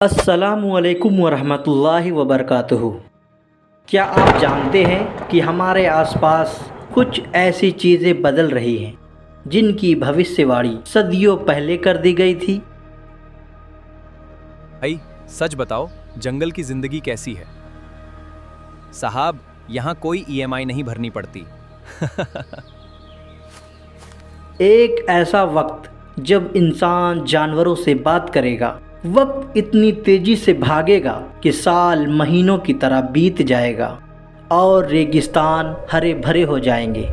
अस्सलामुअलैकुम वरहमतुल्लाहि वबरकातुहू। क्या आप जानते हैं कि हमारे आसपास कुछ ऐसी चीज़ें बदल रही हैं जिनकी भविष्यवाणी सदियों पहले कर दी गई थी? भाई सच बताओ, जंगल की जिंदगी कैसी है? साहब, यहाँ कोई ईएमआई नहीं भरनी पड़ती। एक ऐसा वक्त जब इंसान जानवरों से बात करेगा। वक्त इतनी तेजी से भागेगा कि साल महीनों की तरह बीत जाएगा और रेगिस्तान हरे भरे हो जाएंगे।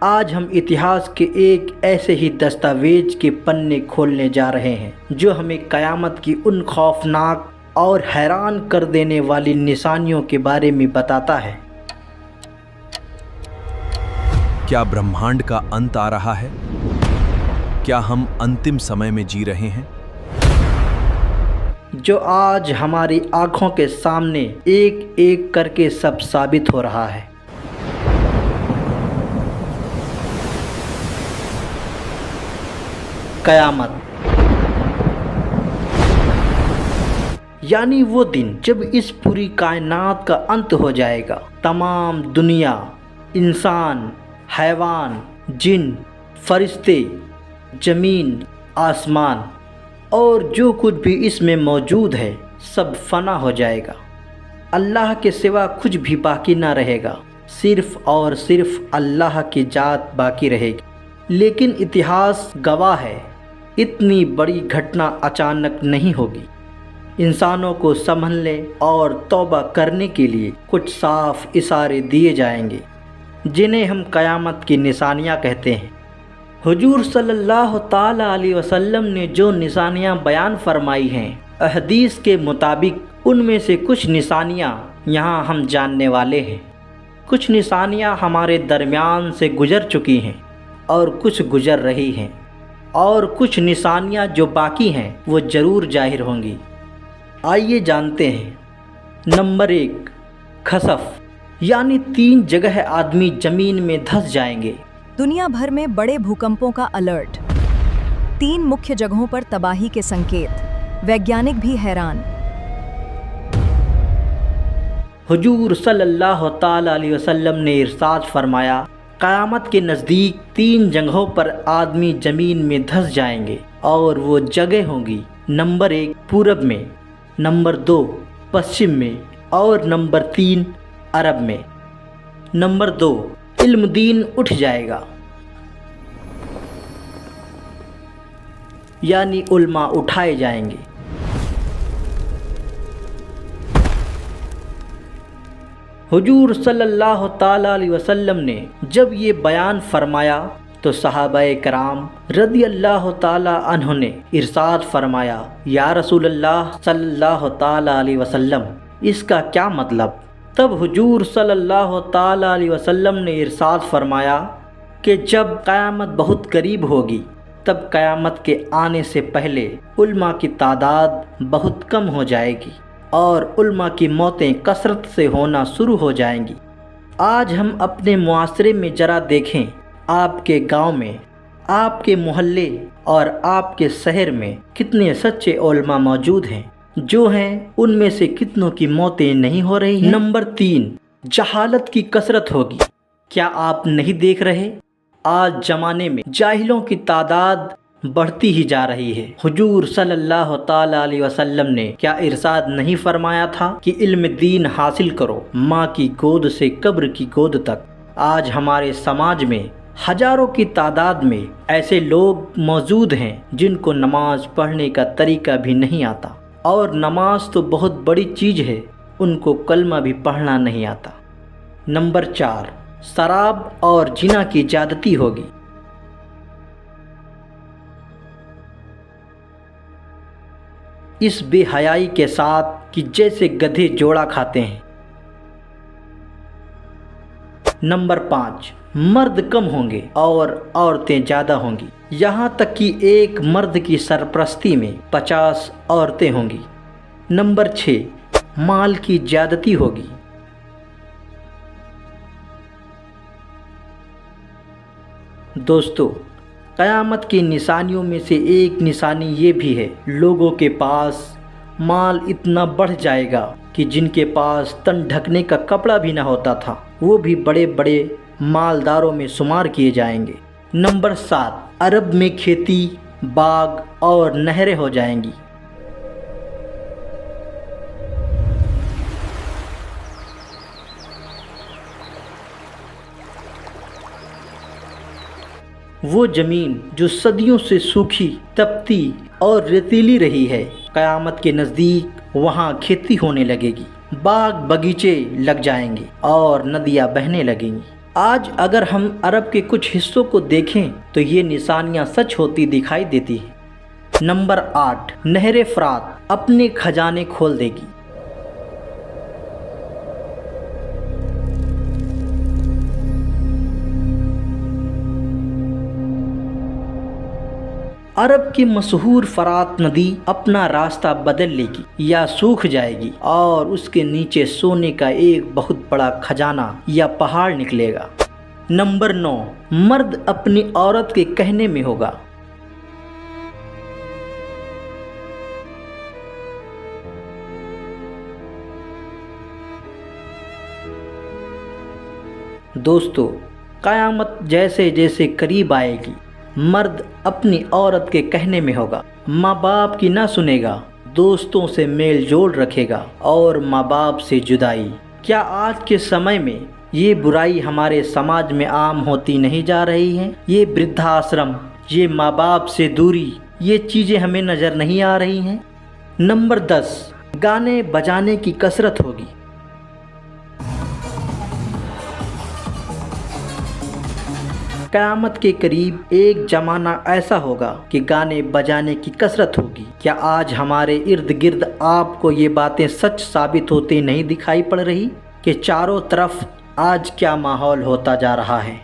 आज हम इतिहास के एक ऐसे ही दस्तावेज के पन्ने खोलने जा रहे हैं जो हमें क़यामत की उन खौफनाक और हैरान कर देने वाली निशानियों के बारे में बताता है। क्या ब्रह्मांड का अंत आ रहा है? क्या हम अंतिम समय में जी रहे हैं? जो आज हमारी आंखों के सामने एक एक करके सब साबित हो रहा है। क़यामत यानी वो दिन जब इस पूरी कायनात का अंत हो जाएगा। तमाम दुनिया, इंसान, हैवान, जिन, फरिश्ते, ज़मीन, आसमान और जो कुछ भी इसमें मौजूद है सब फना हो जाएगा। अल्लाह के सिवा कुछ भी बाकी ना रहेगा। सिर्फ़ और सिर्फ अल्लाह की ज़ात बाकी रहेगी। लेकिन इतिहास गवाह है, इतनी बड़ी घटना अचानक नहीं होगी। इंसानों को संभलने और तौबा करने के लिए कुछ साफ इशारे दिए जाएंगे जिन्हें हम क़यामत की निशानियां कहते हैं। हुजूर सल्लल्लाहु ताला अलैहि वसल्लम ने जो निशानियां बयान फरमाई हैं, हदीस के मुताबिक उनमें से कुछ निशानियां यहाँ हम जानने वाले हैं। कुछ निशानियां हमारे दरमियान से गुजर चुकी हैं और कुछ गुजर रही हैं, और कुछ निशानियां जो बाकी हैं वो ज़रूर जाहिर होंगी। आइए जानते हैं। नंबर 1, खसफ यानी 3 जगह आदमी ज़मीन में धंस जाएंगे। दुनिया भर में बड़े भूकंपों का अलर्ट, 3 मुख्य जगहों पर तबाही के संकेत, वैज्ञानिक भी हैरान। हुजूर सल्लल्लाहु ताला अलैहि वसल्लम ने इरशाद फरमाया, क़यामत के नज़दीक 3 जगहों पर आदमी ज़मीन में धंस जाएंगे और वो जगह होंगी। नंबर 1 पूरब में, नंबर 2 पश्चिम में और नंबर 3 अरब में। नंबर 2 इल्म दीन उठ जाएगा, यानी उल्मा उठाए जाएंगे। हुजूर सल्लल्लाहु ताला अलैहि वसल्लम ने जब ये बयान फरमाया तो सहाबाए कराम रज़ी अल्लाह ताला अन्हु ने इरशाद फरमाया, या रसूलल्लाह सल्लल्लाहु ताला अलैहि वसल्लम, इसका क्या मतलब? तब हुजूर सल्लल्लाहु ताला अलैहि वसल्लम ने इरशाद फरमाया कि जब क़यामत बहुत करीब होगी तब क़यामत के आने से पहले उल्मा की तादाद बहुत कम हो जाएगी और उल्मा की मौतें कसरत से होना शुरू हो जाएंगी। आज हम अपने मुआशरे में ज़रा देखें, आपके गांव में, आपके मोहल्ले और आपके शहर में कितने सच्चे उलमा मौजूद हैं। जो हैं उनमें से कितनों की मौतें नहीं हो रही हैं। नंबर 3 जहालत की कसरत होगी। क्या आप नहीं देख रहे, आज ज़माने में जाहिलों की तादाद बढ़ती ही जा रही है। हुजूर सल्लल्लाहु ताला अलैहि वसल्लम ने क्या इरशाद नहीं फरमाया था कि इल्म दीन हासिल करो, माँ की गोद से कब्र की गोद तक। आज हमारे समाज में हजारों की तादाद में ऐसे लोग मौजूद हैं जिनको नमाज पढ़ने का तरीका भी नहीं आता, और नमाज तो बहुत बड़ी चीज़ है, उनको कलमा भी पढ़ना नहीं आता। नंबर 4 शराब और जिना की ज़्यादती होगी। इस बेहयाई के साथ कि जैसे गधे जोड़ा खाते हैं। नंबर 5 मर्द कम होंगे और औरतें ज़्यादा होंगी। यहाँ तक कि एक मर्द की सरपरस्ती में 50 औरतें होंगी। नंबर 6 माल की ज़्यादती होगी। दोस्तों, क़यामत की निशानियों में से एक निशानी ये भी है, लोगों के पास माल इतना बढ़ जाएगा कि जिनके पास तन ढकने का कपड़ा भी ना होता था, वो भी बड़े बड़े मालदारों में शुमार किए जाएंगे। नंबर 7, अरब में खेती, बाग और नहरें हो जाएंगी। वो ज़मीन जो सदियों से सूखी, तपती और रेतीली रही है, क़यामत के नज़दीक वहाँ खेती होने लगेगी, बाग बगीचे लग जाएंगे और नदियाँ बहने लगेंगी। आज अगर हम अरब के कुछ हिस्सों को देखें तो ये निशानियाँ सच होती दिखाई देती हैं। नंबर 8, नहर फ़रात अपने खजाने खोल देगी। अरब की मशहूर फ़रात नदी अपना रास्ता बदल लेगी या सूख जाएगी और उसके नीचे सोने का एक बहुत बड़ा खजाना या पहाड़ निकलेगा। नंबर 9, मर्द अपनी औरत के कहने में होगा। दोस्तों, क़यामत जैसे जैसे करीब आएगी, मर्द अपनी औरत के कहने में होगा, माँ बाप की ना सुनेगा, दोस्तों से मेल जोल रखेगा और माँ बाप से जुदाई। क्या आज के समय में ये बुराई हमारे समाज में आम होती नहीं जा रही है? ये वृद्धाश्रम, ये माँ बाप से दूरी, ये चीज़ें हमें नज़र नहीं आ रही हैं? नंबर 10, गाने बजाने की कसरत होगी। क़यामत के करीब एक ज़माना ऐसा होगा कि गाने बजाने की कसरत होगी। क्या आज हमारे इर्द गिर्द आपको ये बातें सच साबित होती नहीं दिखाई पड़ रही कि चारों तरफ आज क्या माहौल होता जा रहा है?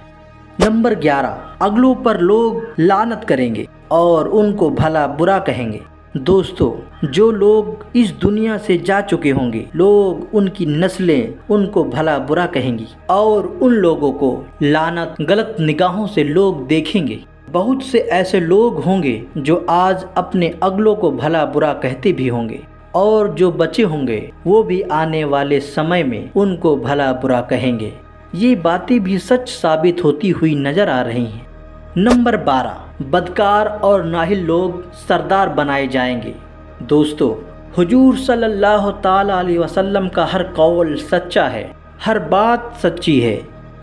नंबर 11, अगलों पर लोग लानत करेंगे और उनको भला बुरा कहेंगे। दोस्तों, जो लोग इस दुनिया से जा चुके होंगे, लोग उनकी नस्लें उनको भला बुरा कहेंगी और उन लोगों को लानत, गलत निगाहों से लोग देखेंगे। बहुत से ऐसे लोग होंगे जो आज अपने अगलों को भला बुरा कहते भी होंगे और जो बचे होंगे वो भी आने वाले समय में उनको भला बुरा कहेंगे। ये बातें भी सच साबित होती हुई नजर आ रही हैं। नंबर 12, बदकार और नाहिल लोग सरदार बनाए जाएंगे। दोस्तों, हुजूर सल्लल्लाहु ताला अलैहि वसल्लम का हर कौल सच्चा है, हर बात सच्ची है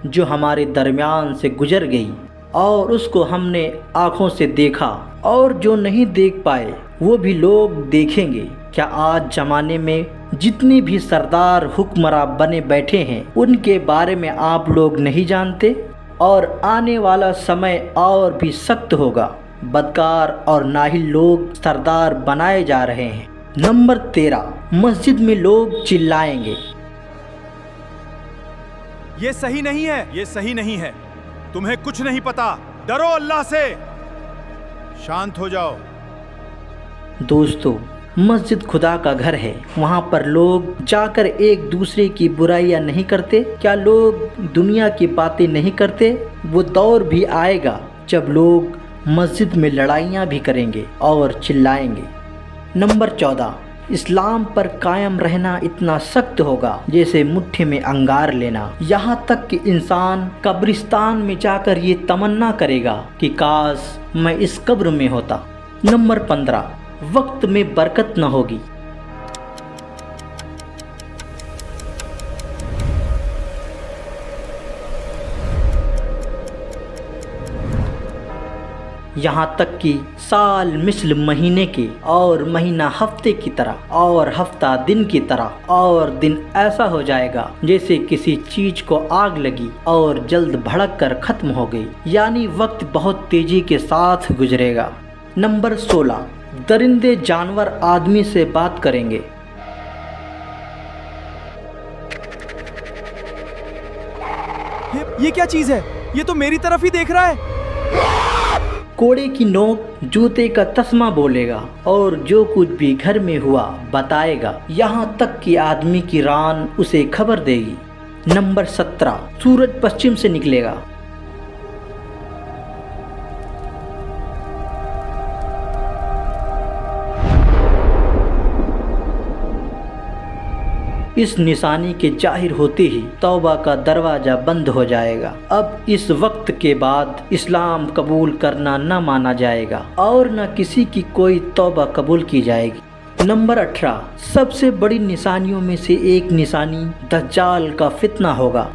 जो हमारे दरमियान से गुजर गई और उसको हमने आँखों से देखा और जो नहीं देख पाए वो भी लोग देखेंगे। क्या आज ज़माने में जितने भी सरदार हुक्मरां बने बैठे हैं उनके बारे में आप लोग नहीं जानते? और आने वाला समय और भी सख्त होगा, बदकार और नाहिल लोग सरदार बनाए जा रहे हैं। नंबर 13, मस्जिद में लोग चिल्लाएंगे। ये सही नहीं है, ये सही नहीं है, तुम्हें कुछ नहीं पता, डरो अल्लाह से, शांत हो जाओ। दोस्तों, मस्जिद खुदा का घर है, वहाँ पर लोग जाकर एक दूसरे की बुराइयाँ नहीं करते? क्या लोग दुनिया की बातें नहीं करते? वो दौर भी आएगा जब लोग मस्जिद में लड़ाइयाँ भी करेंगे और चिल्लाएंगे। नंबर 14, इस्लाम पर कायम रहना इतना सख्त होगा जैसे मुट्ठी में अंगार लेना। यहाँ तक कि इंसान कब्रिस्तान में जाकर ये तमन्ना करेगा कि काश मैं इस कब्र में होता। नंबर 15, वक्त में बरकत न होगी। यहाँ तक कि साल मिस्ल महीने के और महीना हफ्ते की तरह और हफ्ता दिन की तरह और दिन ऐसा हो जाएगा जैसे किसी चीज को आग लगी और जल्द भड़क कर खत्म हो गई। यानी वक्त बहुत तेजी के साथ गुजरेगा। नंबर 16, दरिंदे जानवर आदमी से बात करेंगे। ये क्या चीज है? ये तो मेरी तरफ ही देख रहा है। कोड़े की नोक जूते का तस्मा बोलेगा और जो कुछ भी घर में हुआ बताएगा, यहाँ तक कि आदमी की रान उसे खबर देगी। नंबर 17, सूरज पश्चिम से निकलेगा। اس نشانی کے ظاہر ہوتے ہی توبہ کا دروازہ بند ہو جائے گا۔ اب اس وقت کے بعد اسلام قبول کرنا نہ مانا جائے گا اور نہ کسی کی کوئی توبہ قبول کی جائے گی۔ نمبر 18، سب سے بڑی نشانیوں میں سے ایک نشانی دجال کا فتنہ ہوگا۔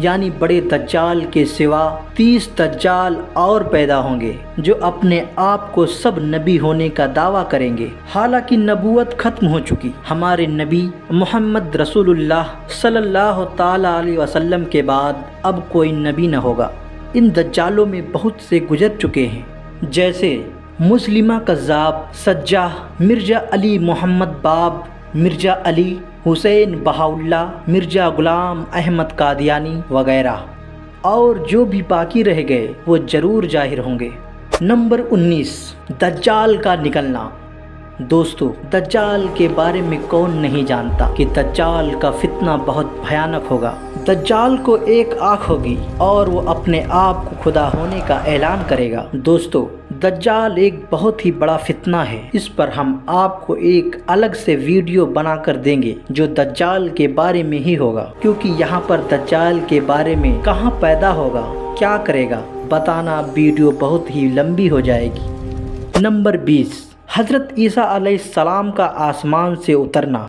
یعنی بڑے دجال کے سوا 30 دجال اور پیدا ہوں گے جو اپنے آپ کو سب نبی ہونے کا دعویٰ کریں گے، حالانکہ نبوت ختم ہو چکی۔ ہمارے نبی محمد رسول اللہ صلی اللہ تعالیٰ علیہ وسلم کے بعد اب کوئی نبی نہ ہوگا۔ ان دجالوں میں بہت سے گزر چکے ہیں، جیسے مسلمہ کذاب، سجاح، مرزا علی محمد باب، مرزا علی حسین بہاؤاللہ، مرزا غلام احمد قادیانی وغیرہ، اور جو بھی باقی رہ گئے وہ ضرور ظاہر ہوں گے۔ نمبر 19، دجال کا نکلنا۔ دوستو، دجال کے بارے میں کون نہیں جانتا کہ دجال کا فتنہ بہت بھیانک ہوگا۔ دجال کو ایک آنکھ ہوگی اور وہ اپنے آپ کو خدا ہونے کا اعلان کرے گا۔ دوستو، دجال ایک بہت ہی بڑا فتنہ ہے، اس پر ہم آپ کو ایک الگ سے ویڈیو بنا کر دیں گے جو دجال کے بارے میں ہی ہوگا، کیونکہ یہاں پر دجال کے بارے میں کہاں پیدا ہوگا، کیا کرے گا، بتانا ویڈیو بہت ہی لمبی ہو جائے گی۔ نمبر 20، حضرت عیسیٰ علیہ السلام کا آسمان سے اترنا۔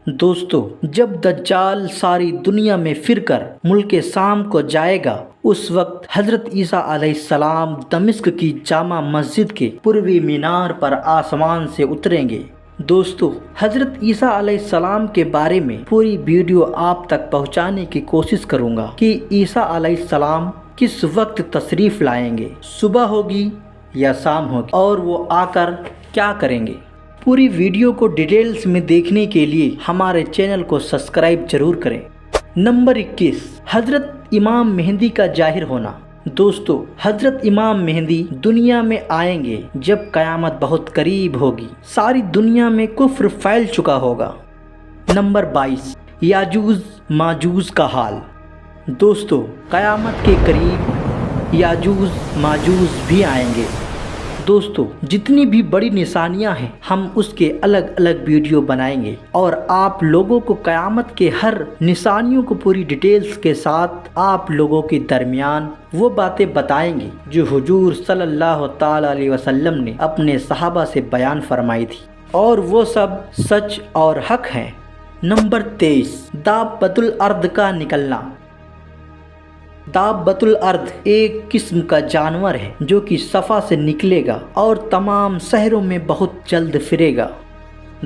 دوستو، جب دجال ساری دنیا میں پھر کر ملک شام کو جائے گا، اس وقت حضرت عیسیٰ علیہ السلام دمشق کی جامع مسجد کے پوروی مینار پر آسمان سے اتریں گے۔ دوستو، حضرت عیسیٰ علیہ السلام کے بارے میں پوری ویڈیو آپ تک پہنچانے کی کوشش کروں گا کہ عیسیٰ علیہ السلام کس وقت تشریف لائیں گے، صبح ہوگی یا شام ہوگی، اور وہ آ کر کیا کریں گے۔ پوری ویڈیو کو ڈیٹیلز میں دیکھنے کے لیے ہمارے چینل کو سبسکرائب ضرور کریں۔ نمبر 21، حضرت امام مہدی کا ظاہر ہونا۔ دوستو، حضرت امام مہدی دنیا میں آئیں گے جب قیامت بہت قریب ہوگی، ساری دنیا میں کفر پھیل چکا ہوگا۔ نمبر 22، یاجوج ماجوج کا حال۔ دوستو، قیامت کے قریب یاجوج ماجوج بھی آئیں گے۔ دوستو، جتنی بھی بڑی نشانیاں ہیں ہم اس کے الگ الگ ویڈیو بنائیں گے اور آپ لوگوں کو قیامت کے ہر نشانیوں کو پوری ڈیٹیلز کے ساتھ آپ لوگوں کے درمیان وہ باتیں بتائیں گے جو حضور صلی اللہ تعالی علیہ وسلم نے اپنے صحابہ سے بیان فرمائی تھی، اور وہ سب سچ اور حق ہیں۔ نمبر 23، دابۃ الارض کا نکلنا۔ دابۃ الارض ایک قسم کا جانور ہے جو کہ صفا سے نکلے گا اور تمام شہروں میں بہت جلد پھرے گا۔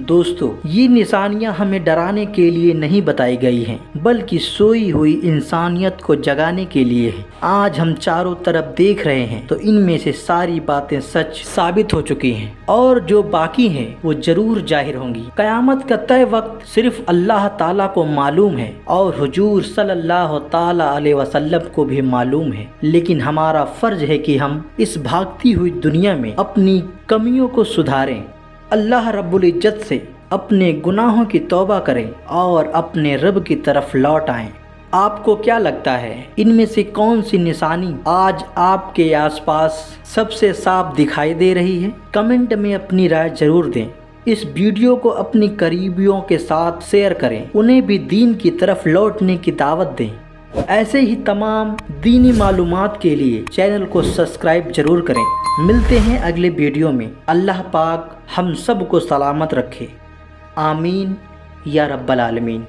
دوستو، یہ نشانیاں ہمیں ڈرانے کے لیے نہیں بتائی گئی ہیں بلکہ سوئی ہوئی انسانیت کو جگانے کے لیے ہیں۔ آج ہم چاروں طرف دیکھ رہے ہیں تو ان میں سے ساری باتیں سچ ثابت ہو چکی ہیں، اور جو باقی ہیں وہ ضرور ظاہر ہوں گی۔ قیامت کا طے وقت صرف اللہ تعالیٰ کو معلوم ہے اور حضور صلی اللہ تعالیٰ علیہ وسلم کو بھی معلوم ہے، لیکن ہمارا فرض ہے کہ ہم اس بھاگتی ہوئی دنیا میں اپنی کمیوں کو سدھاریں، اللہ رب العزت سے اپنے گناہوں کی توبہ کریں اور اپنے رب کی طرف لوٹ آئیں۔ آپ کو کیا لگتا ہے ان میں سے کون سی نشانی آج آپ کے آس پاس سب سے صاف دکھائی دے رہی ہے؟ کمنٹ میں اپنی رائے ضرور دیں۔ اس ویڈیو کو اپنی قریبیوں کے ساتھ شیئر کریں، انہیں بھی دین کی طرف لوٹنے کی دعوت دیں۔ ایسے ہی تمام دینی معلومات کے لیے چینل کو سبسکرائب ضرور کریں۔ ملتے ہیں اگلے ویڈیو میں۔ اللہ پاک ہم سب کو سلامت رکھے، آمین یا رب العالمین۔